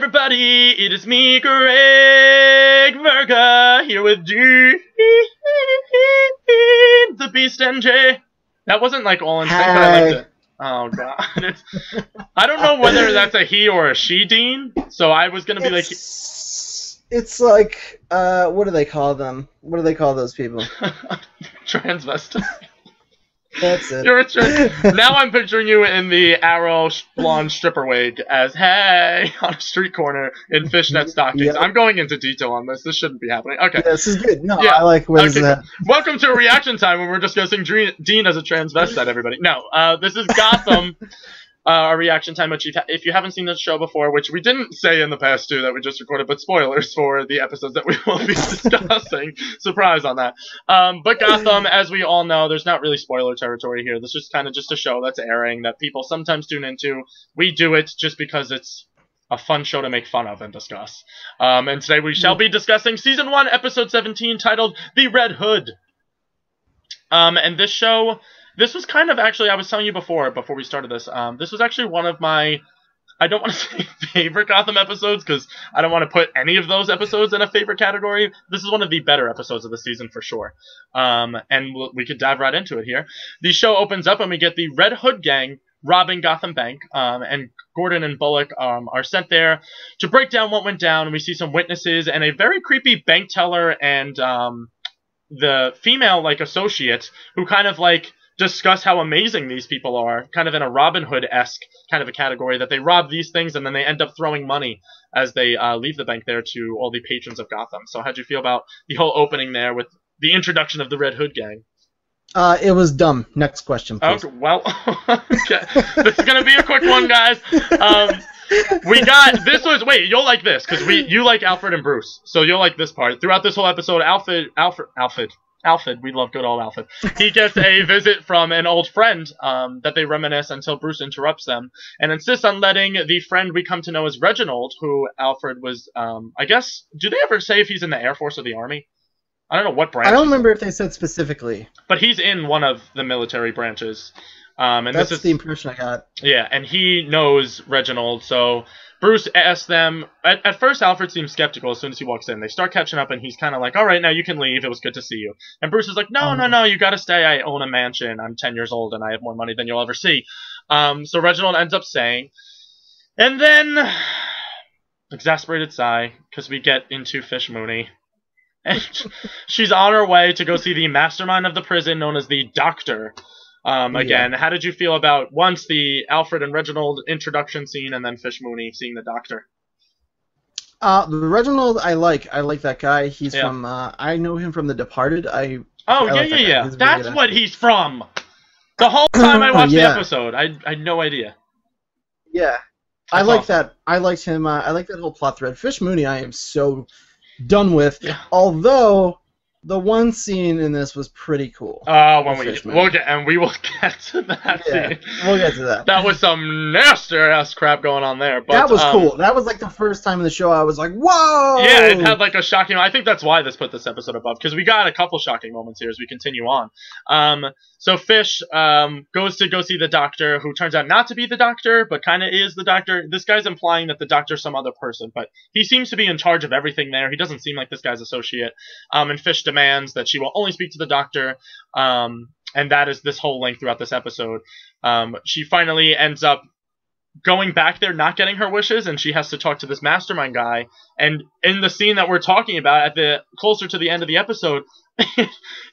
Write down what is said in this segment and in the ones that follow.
everybody, it is me, Greg Verga, here with Dean, the Beast NJ. That wasn't like all in sync, but I liked it. Oh god. I don't know whether that's a he or a she, Dean, so I was gonna be like... It's like, what do they call them? What do they call those people? Transvestite. That's it. Now I'm picturing you in the arrow blonde stripper wig as, hey, on a street corner in fishnet stockings. Yep. I'm going into detail on this. This shouldn't be happening. Okay. Yeah, this is good. No, yeah. I like what is that. Welcome to a reaction time when we're discussing Dean as a transvestite, everybody. No, this is Gotham. A reaction time, which if you haven't seen this show before, which we didn't say in the past two that we just recorded, but spoilers for the episodes that we will be discussing. Surprise on that. But Gotham, as we all know, there's not really spoiler territory here. This is kind of just a show that's airing that people sometimes tune into. We do it just because it's a fun show to make fun of and discuss. And today we shall be discussing Season 1, Episode 17, titled The Red Hood. And this show... This was kind of actually, I was telling you before we started this, this was actually one of my, I don't want to say favorite Gotham episodes, because I don't want to put any of those episodes in a favorite category. This is one of the better episodes of the season for sure. And we could dive right into it here. The show opens up and we get the Red Hood gang robbing Gotham Bank, and Gordon and Bullock are sent there to break down what went down. And we see some witnesses and a very creepy bank teller and the female, like, associate who kind of, like, discuss how amazing these people are, kind of in a Robin Hood-esque kind of a category, that they rob these things and then they end up throwing money as they leave the bank there to all the patrons of Gotham. So how'd you feel about the whole opening there with the introduction of the Red Hood gang? It was dumb. Next question, please. Okay, well, okay. This is going to be a quick one, guys. We got, this was, wait, you'll like this, because you like Alfred and Bruce, so you'll like this part. Throughout this whole episode, Alfred, we love good old Alfred. He gets a visit from an old friend that they reminisce until Bruce interrupts them and insists on letting the friend we come to know as Reginald, who Alfred was, I guess, do they ever say if he's in the Air Force or the Army? I don't know what branch. I don't remember if they said specifically. But he's in one of the military branches. And that's the impression I got. Yeah, and he knows Reginald, so Bruce asks them... At first, Alfred seems skeptical as soon as he walks in. They start catching up, and he's kind of like, all right, now you can leave. It was good to see you. And Bruce is like, no, you gotta stay. I own a mansion. I'm 10 years old, and I have more money than you'll ever see. So Reginald ends up staying. And then... exasperated sigh, because we get into Fish Mooney. And she's on her way to go see the mastermind of the prison, known as the Doctor. Again, how did you feel about once the Alfred and Reginald introduction scene and then Fish Mooney seeing the Doctor? Reginald, I like that guy. He's from, I know him from The Departed. Yeah. That's what he's from. The whole time I watched the episode, I had no idea. Yeah. I like that. I liked him. I like that whole plot thread. Fish Mooney, I am so done with. Yeah. Although... the one scene in this was pretty cool. We will get to that scene. We'll get to that. That was some nasty-ass crap going on there. But, that was cool. That was like the first time in the show I was like, whoa! Yeah, it had like a shocking... I think that's why this put this episode above, because we got a couple shocking moments here as we continue on. So Fish goes to go see the Doctor, who turns out not to be the Doctor, but kind of is the Doctor. This guy's implying that the Doctor's some other person, but he seems to be in charge of everything there. He doesn't seem like this guy's associate. And Fish demands that she will only speak to the Doctor, and that is this whole length throughout this episode. She finally ends up going back there, not getting her wishes, and she has to talk to this mastermind guy. And in the scene that we're talking about, closer to the end of the episode,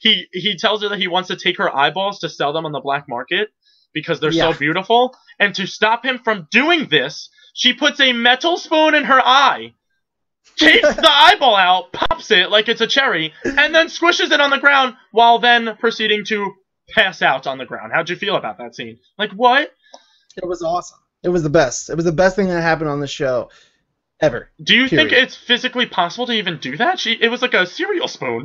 he tells her that he wants to take her eyeballs to sell them on the black market because they're so beautiful. And to stop him from doing this, she puts a metal spoon in her eye, takes the eyeball out, pops it like it's a cherry, and then squishes it on the ground while then proceeding to pass out on the ground. How'd you feel about that scene? Like, what? It was awesome. It was the best. It was the best thing that happened on the show ever. Do you think it's physically possible to even do that? It was like a cereal spoon.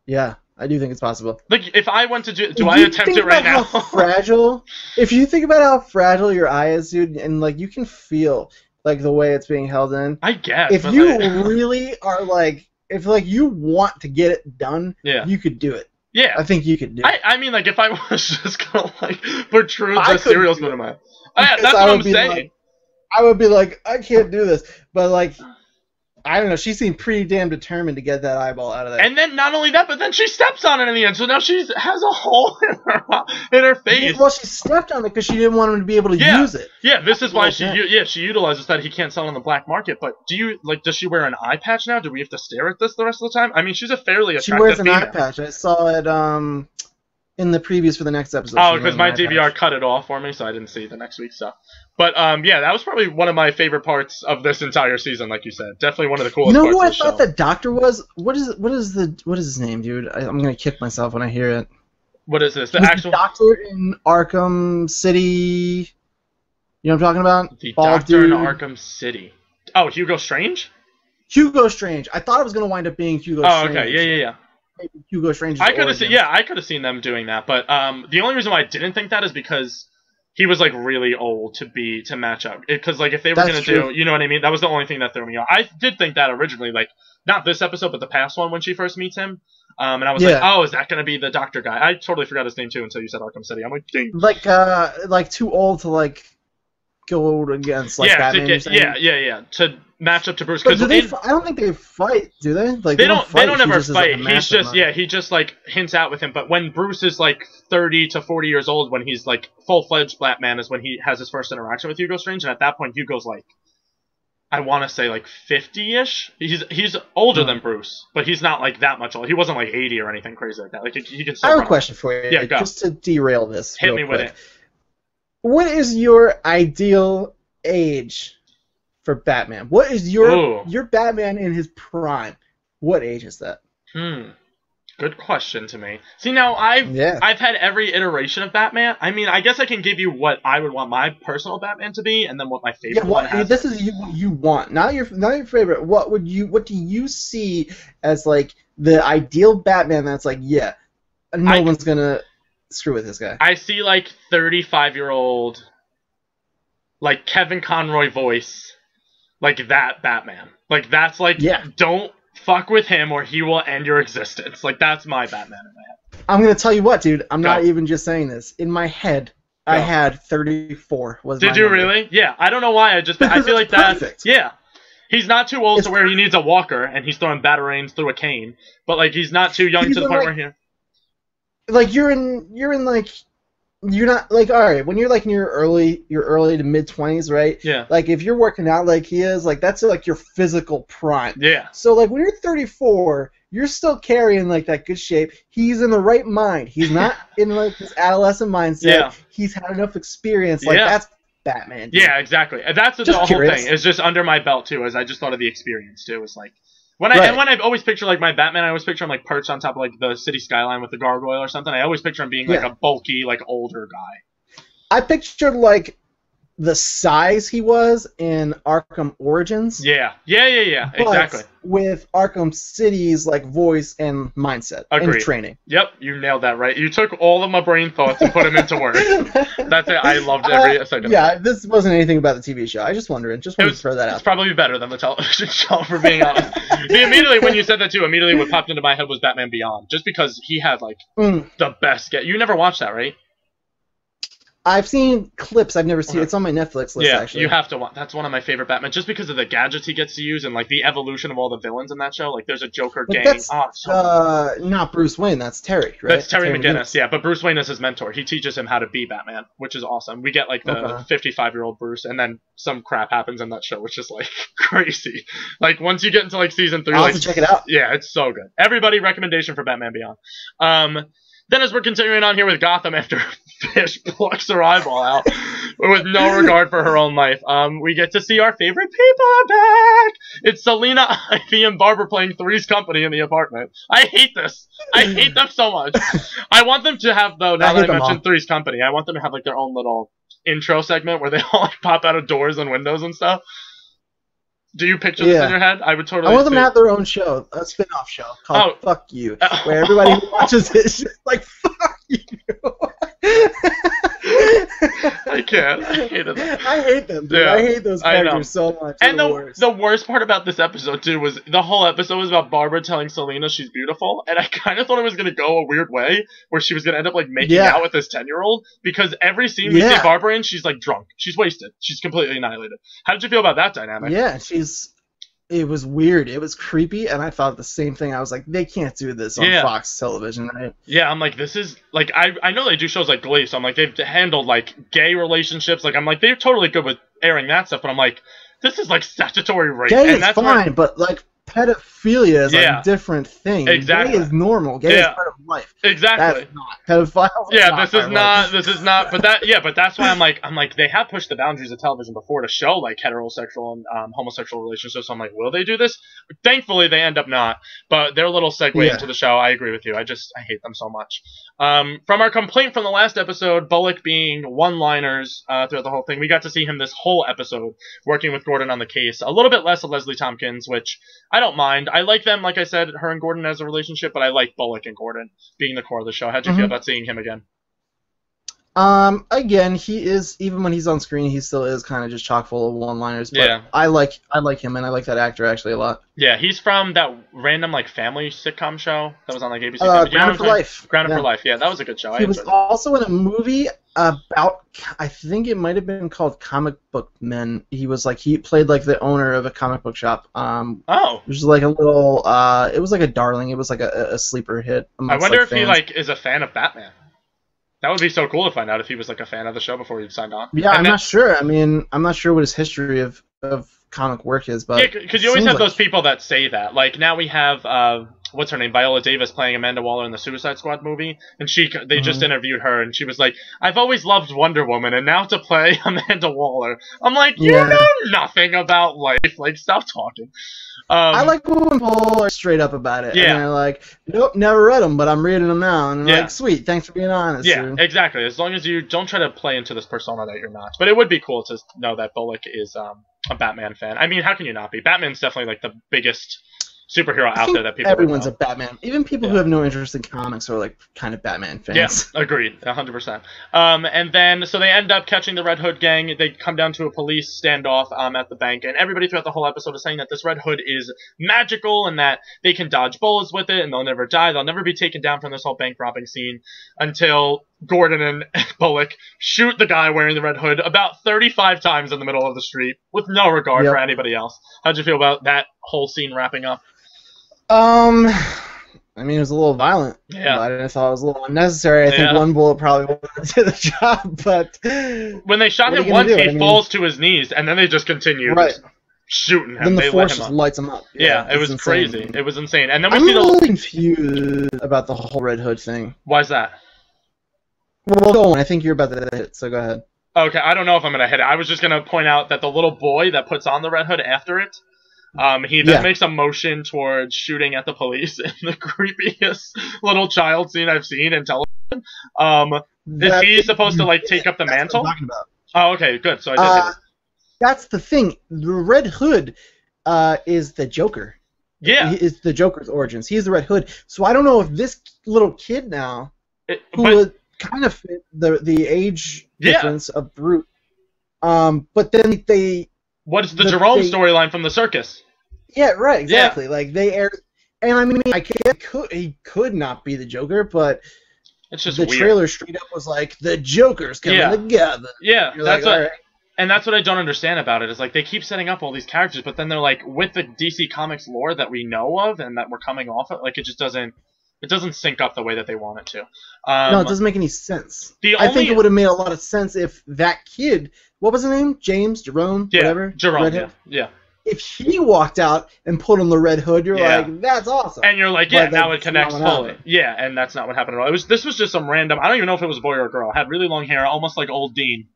Yeah, I do think it's possible. Like, if I went to do I attempt it right now? How fragile? If you think about how fragile your eye is, dude, and like you can feel like the way it's being held in. I guess. If you really are like, if like you want to get it done, you could do it. Yeah. I think you could do it. I mean, like, if I was just gonna like protrude the cereal spoon in my eye. That's what I'm saying. I would be like, I can't do this. But like, I don't know. She seemed pretty damn determined to get that eyeball out of there. And then not only that, but then she steps on it in the end. So now she has a hole in her face. Well, she stepped on it because she didn't want him to be able to use it. Yeah, this is why she utilizes that he can't sell on the black market. But does she wear an eye patch now? Do we have to stare at this the rest of the time? I mean, she's a fairly attractive female. She wears an eye patch. I saw it in the previews for the next episode. Oh, because my DVR cut it off for me, so I didn't see the next week's stuff. But yeah, that was probably one of my favorite parts of this entire season, like you said. Definitely one of the coolest parts of the show. You know who I thought the doctor was? What is his name, dude? I'm gonna kick myself when I hear it. What is this? The actual doctor in Arkham City. You know what I'm talking about? The doctor in Arkham City. Oh, Hugo Strange? Hugo Strange. I thought it was gonna wind up being Hugo Strange. Oh, okay. Yeah. Maybe Hugo Strange. I could have seen them doing that, but the only reason why I didn't think that is because he was like really old to match up. Because like if they were gonna do, you know what I mean? That was the only thing that threw me off. I did think that originally, like not this episode, but the past one when she first meets him. And I was like, oh, is that gonna be the doctor guy? I totally forgot his name too until you said Arkham City. I'm like, dang. Like too old to like go against like Batman. To match up to Bruce. But I don't think they fight, do they? Like they don't ever fight. He just like hints out with him. But when Bruce is like 30 to 40 years old, when he's like full-fledged Batman, is when he has his first interaction with Hugo Strange. And at that point, Hugo's like, I want to say like 50-ish. He's older than Bruce, but he's not like that much older. He wasn't like 80 or anything crazy like that. Like he can still. I have a question for you. Yeah, go. Just to derail this. Hit me with it. What is your ideal age for Batman? What is your Batman in his prime? What age is that? Good question to me. See, now I've had every iteration of Batman. I mean, I guess I can give you what I would want my personal Batman to be, and then what my favorite one has. This is you want, not your favorite. What do you see as like the ideal Batman? That's like, no one's gonna screw with this guy. I see like 35-year-old, like Kevin Conroy voice. Like that Batman. Like that's like, don't fuck with him or he will end your existence. Like that's my Batman in my head. I'm gonna tell you what, dude. I'm not even just saying this. In my head, I had 34. Did you really? Yeah. I don't know why. I feel like that's yeah. He's not too old to where he needs a walker and he's throwing batarangs through a cane. But like he's not too young to the point where he. Like you're not like, all right, when you're like in your early to mid 20s, right? Yeah. Like if you're working out like he is, like that's like your physical prime. Yeah. So like when you're 34, you're still carrying like that good shape. He's in the right mind. He's not in like this adolescent mindset. Yeah. He's had enough experience. Like that's Batman. Dude. Yeah, exactly. That's the whole thing. It's just under my belt too. As I just thought of the experience too. It's like. When I always picture like my Batman, I always picture him like perched on top of like the city skyline with the gargoyle or something. I always picture him being like a bulky, like older guy. I pictured like the size he was in Arkham Origins. Yeah, exactly. With Arkham City's like voice and mindset and training. Yep, you nailed that right. You took all of my brain thoughts and put them into words. That's it. I loved every second. Yeah, this wasn't anything about the TV show. I just wanted to throw that out. It's probably better than the television show, for being honest. Immediately when you said that too, what popped into my head was Batman Beyond, just because he had like the best. You never watched that, right? I've seen clips. I've never seen it. It's on my Netflix list, actually. You have to watch. That's one of my favorite Batman, just because of the gadgets he gets to use and like the evolution of all the villains in that show. Like there's a Joker gang. That's not Bruce Wayne. That's Terry, right? That's Terry McGinnis, yeah. But Bruce Wayne is his mentor. He teaches him how to be Batman, which is awesome. We get like the 55-year-old Bruce, and then some crap happens in that show, which is like crazy. Like once you get into like season 3, I'll have to check it out. Yeah, it's so good. Everybody, recommendation for Batman Beyond. Then as we're continuing on here with Gotham after Fish plucks her eyeball out with no regard for her own life, we get to see our favorite people are back! It's Selena, Ivy, and Barbara playing Three's Company in the apartment. I hate this. I hate them so much. I want them to have, though, now that I mentioned Three's Company, I want them to have like their own little intro segment where they all like pop out of doors and windows and stuff. Do you picture this in your head? I would totally. I want them to have their own show, a spin-off show called "Fuck You," where everybody who watches it is just like "Fuck you." I can't. I hated them. I hate them, dude. I hate those characters so much. And the worst part about this episode, too, was the whole episode was about Barbara telling Selena she's beautiful, and I kind of thought it was going to go a weird way, where she was going to end up, like, making out with this 10-year-old, because every scene we see Barbara in, she's, like, drunk. She's wasted. She's completely annihilated. How did you feel about that dynamic? Yeah, it was weird. It was creepy, and I thought the same thing. I was like, they can't do this on Fox television, right? Yeah, I'm like, this is, like, I know they do shows like Glee, so I'm like, they've handled, like, gay relationships. Like, I'm like, they're totally good with airing that stuff, but I'm like, this is, like, statutory rape. Gay is fine, but, like, pedophilia is a different thing. Exactly. Gay is normal. Gay is part of life. Exactly. That's not. Pedophiles This is not, but that's why I'm like, they have pushed the boundaries of television before to show, like, heterosexual and homosexual relationships, so I'm like, will they do this? Thankfully, they end up not, but their little segue into the show, I agree with you. I hate them so much. From our complaint from the last episode, Bullock being one-liners throughout the whole thing, we got to see him this whole episode working with Gordon on the case. A little bit less of Leslie Tompkins, which I don't mind. I like them, like I said, her and Gordon as a relationship, but I like Bullock and Gordon being the core of the show. How'd you feel about seeing him again? Again, he is, even when he's on screen, he still is kind of just chock full of one-liners. But I like him, and I like that actor actually a lot. Yeah, he's from that random, like, family sitcom show that was on, like, ABC. Grounded for Life. Grounded for Life, yeah, that was a good show. He was also in a movie about, I think it might have been called Comic Book Men. He played, like, the owner of a comic book shop. It was like a little, it was like a darling. It was like a sleeper hit. I wonder if he, like, is a fan of Batman. That would be so cool to find out if he was, like, a fan of the show before he signed on. Yeah, I'm not sure. I mean, I'm not sure what his history of comic work is, but... Yeah, because you always have those people that say that. Like, now we have, what's her name, Viola Davis playing Amanda Waller in the Suicide Squad movie, and they just interviewed her, and she was like, I've always loved Wonder Woman, and now to play Amanda Waller. I'm like, you know nothing about life. Like, stop talking. I like when people are straight up about it. Yeah. And they're like, nope, never read them, but I'm reading them now. And I'm like, sweet, thanks for being honest. Yeah, exactly. As long as you don't try to play into this persona that you're not. But it would be cool to know that Bullock is a Batman fan. I mean, how can you not be? Batman's definitely, like, the biggest superhero out there that people everyone's a Batman. Even people who have no interest in comics are, like, kind of Batman fans. Yeah, agreed, 100%. And then, so they end up catching the Red Hood gang. They come down to a police standoff at the bank, and everybody throughout the whole episode is saying that this Red Hood is magical and that they can dodge bullets with it and they'll never die. They'll never be taken down from this whole bank robbing scene until Gordon and Bullock shoot the guy wearing the Red Hood about 35 times in the middle of the street with no regard for anybody else. How'd you feel about that whole scene wrapping up? I mean, it was a little violent. Yeah. But I thought it was a little unnecessary. I think one bullet probably wouldn't do the job, but... When they shot him once, he falls to his knees, and then they just continue shooting him. Then the force just lights him up. Yeah, it was crazy. It was insane. And then I'm a little confused about the whole Red Hood thing. Why's that? Well, go on. I think you're about to hit it, so go ahead. Okay, I don't know if I'm going to hit it. I was just going to point out that the little boy that puts on the Red Hood after it, he then makes a motion towards shooting at the police in the creepiest little child scene I've seen in television. Is he supposed to, like, take up the mantle? What I'm talking about. Oh, okay, good. So I did it. That's the thing. The Red Hood is the Joker. Yeah. He is the Joker's origins. He's the Red Hood. So I don't know if this little kid now, who would kind of fit the age difference of Brute, but then they... What's the Jerome storyline from the circus? Yeah, right, exactly. Yeah. Like, they aired... And I mean, he could not be the Joker, but it's just the trailer straight up was like, the Joker's coming together. Yeah, that's like, and that's what I don't understand about it, is like, they keep setting up all these characters, but then they're like, with the DC Comics lore that we know of and that we're coming off of, like, it just doesn't... It doesn't sync up the way that they want it to. No, it doesn't make any sense. I think it would have made a lot of sense if that kid, what was his name? James? Jerome? Whatever? Jerome, yeah. If he walked out and put on the Red Hood, you're like, that's awesome. And you're like, now it connects fully. Yeah, and that's not what happened at all. This was just some random, I don't even know if it was a boy or a girl, had really long hair, almost like old Dean.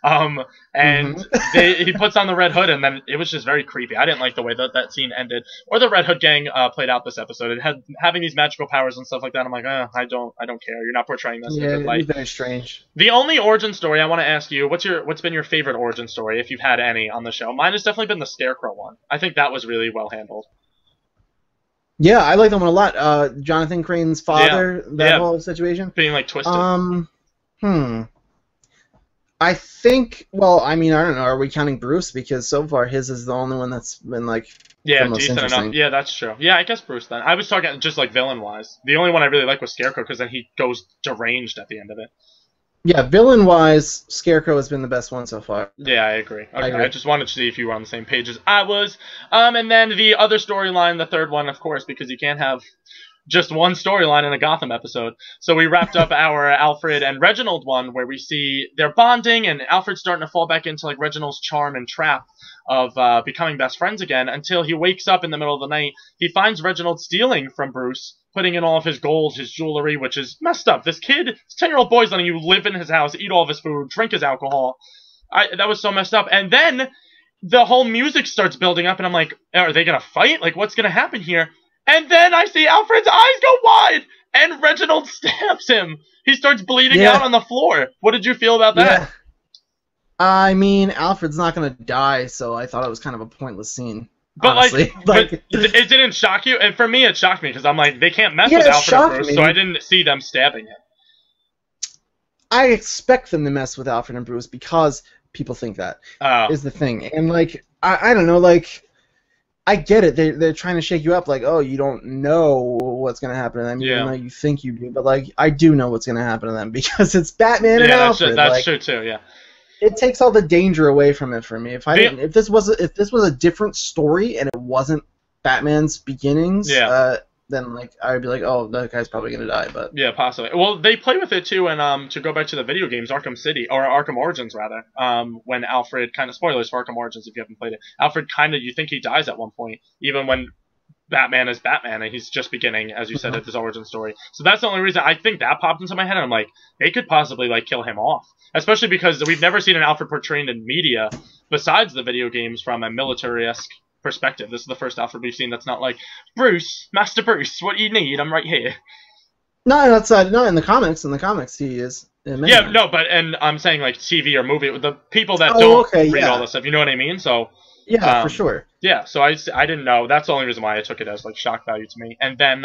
And he puts on the Red Hood, and then it was just very creepy. I didn't like the way that scene ended, or the Red Hood gang played out this episode. It had having these magical powers and stuff like that. I'm like, I don't care. You're not portraying this in a good light. It's very strange. The only origin story I want to ask you, what's been your favorite origin story, if you've had any on the show? Mine has definitely been the Scarecrow one. I think that was really well handled. Yeah, I like that one a lot. Jonathan Crane's father, that whole situation. Being, like, twisted. I think. Well, I mean, I don't know. Are we counting Bruce? Because so far his is the only one that's been like the most decent interesting. enough. Yeah, that's true. Yeah, I guess Bruce then. I was talking just like villain wise. The only one I really like was Scarecrow because then he goes deranged at the end of it. Yeah, villain wise, Scarecrow has been the best one so far. Yeah, I agree. Okay, I just wanted to see if you were on the same page as I was. And then the other storyline, the third one, of course, because you can't have just one storyline in a Gotham episode. So we wrapped up our Alfred and Reginald one where we see they're bonding and Alfred's starting to fall back into like Reginald's charm and trap of becoming best friends again until he wakes up in the middle of the night. He finds Reginald stealing from Bruce, putting in all of his gold, his jewelry, which is messed up. This kid, this 10-year-old boy's letting you live in his house, eat all of his food, drink his alcohol. That was so messed up. And then the whole music starts building up and I'm like, are they going to fight? Like, what's going to happen here? And then I see Alfred's eyes go wide, and Reginald stabs him. He starts bleeding out on the floor. What did you feel about that? Yeah. I mean, Alfred's not going to die, so I thought it was kind of a pointless scene. But honestly. but it didn't shock you? And for me, it shocked me, because I'm like, they can't mess with Alfred and Bruce, so I didn't see them stabbing him. I expect them to mess with Alfred and Bruce, because people think that is the thing. And, like, I don't know, like... I get it. They're trying to shake you up, like, oh, you don't know what's gonna happen to them, even though you think you do. But like, I do know what's gonna happen to them because it's Batman and Alfred. That's true too. Yeah. It takes all the danger away from it for me. If this was a different story and it wasn't Batman's beginnings, then like I'd be like, oh, that guy's probably gonna die. But yeah, possibly. Well, they play with it too, and to go back to the video games, Arkham City or Arkham Origins rather, when Alfred kind of spoilers for Arkham Origins if you haven't played it. Alfred kind of you think he dies at one point, even when Batman is Batman and he's just beginning, as you said, at this origin story. So that's the only reason I think that popped into my head, and I'm like, they could possibly like kill him off, especially because we've never seen an Alfred portrayed in media besides the video games from a military-esque perspective. This is the first Alfred we've seen that's not like, Bruce, Master Bruce, what do you need? I'm right here. No, that's not in the comics. In the comics, he is. Yeah, no, but and I'm saying like TV or movie, the people that don't read all this stuff. You know what I mean? So yeah, for sure. Yeah, so I didn't know. That's the only reason why I took it as like shock value to me. And then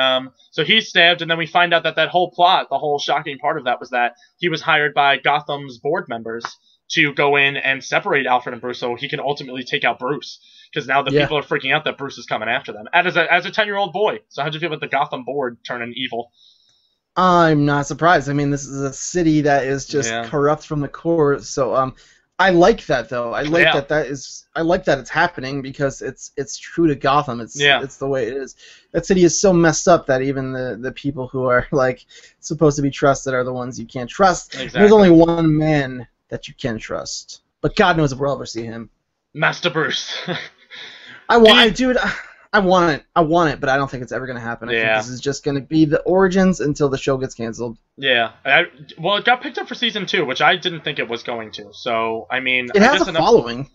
so he's stabbed, and then we find out that whole plot, the whole shocking part of that was that he was hired by Gotham's board members to go in and separate Alfred and Bruce so he can ultimately take out Bruce. Because now the people are freaking out that Bruce is coming after them. As a 10-year-old boy. So how'd you feel about the Gotham board turning evil? I'm not surprised. I mean, this is a city that is just corrupt from the core. So I like that though. I like I like that it's happening because it's true to Gotham. It's the way it is. That city is so messed up that even the people who are like supposed to be trusted are the ones you can't trust. Exactly. There's only one man that you can trust. But God knows if we'll ever see him. Master Bruce. I want it, but I don't think it's ever going to happen. I think this is just going to be the origins until the show gets canceled. Yeah. Well, it got picked up for season 2, which I didn't think it was going to. So, I mean... It has a following.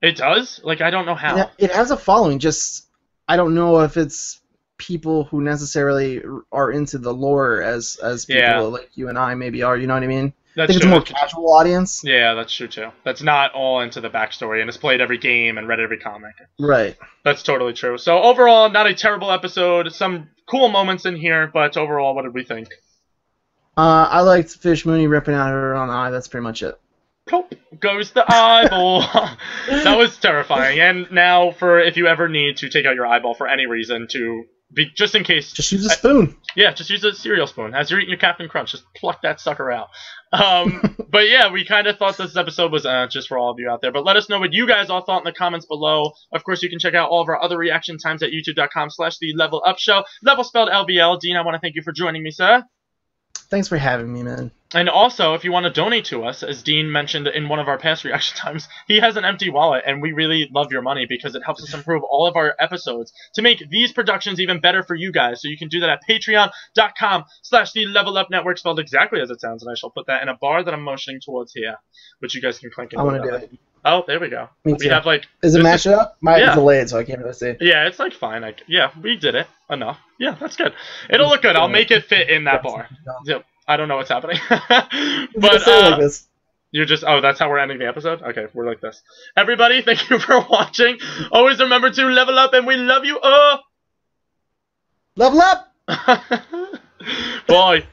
It does? Like, I don't know how. It has a following, just... I don't know if it's people who necessarily are into the lore as people like you and I maybe are, you know what I mean? I think it's a more casual audience. Yeah, that's true too. That's not all into the backstory and has played every game and read every comic. Right. That's totally true. So overall, not a terrible episode. Some cool moments in here, but overall, what did we think? I liked Fish Mooney ripping out her own eye. That's pretty much it. Plop goes the eyeball. That was terrifying. And now, for if you ever need to take out your eyeball for any reason, just in case. Just use a spoon. Yeah, just use a cereal spoon. As you're eating your Captain Crunch, just pluck that sucker out. But yeah, we kind of thought this episode was just for all of you out there. But let us know what you guys all thought in the comments below. Of course, you can check out all of our other reaction times at youtube.com/TheLevelUpShow. Level spelled LVL. Dean, I want to thank you for joining me, sir. Thanks for having me, man. And also, if you want to donate to us, as Dean mentioned in one of our past reaction times, he has an empty wallet, and we really love your money because it helps us improve all of our episodes to make these productions even better for you guys. So you can do that at patreon.com/TheLevelUpNetwork, spelled exactly as it sounds, and I shall put that in a bar that I'm motioning towards here, which you guys can clink in. I want to do it. Oh, there we go. We have like... Is it matched up? Mine's delayed, so I can't really see. Yeah, it's like fine. Yeah, we did it. Enough. Yeah, that's good. It'll look good. I'll make it fit in that bar. Yep. I don't know what's happening. But like this. You're just... Oh, that's how we're ending the episode? Okay, we're like this. Everybody, thank you for watching. Always remember to level up, and we love you. Level up! Bye.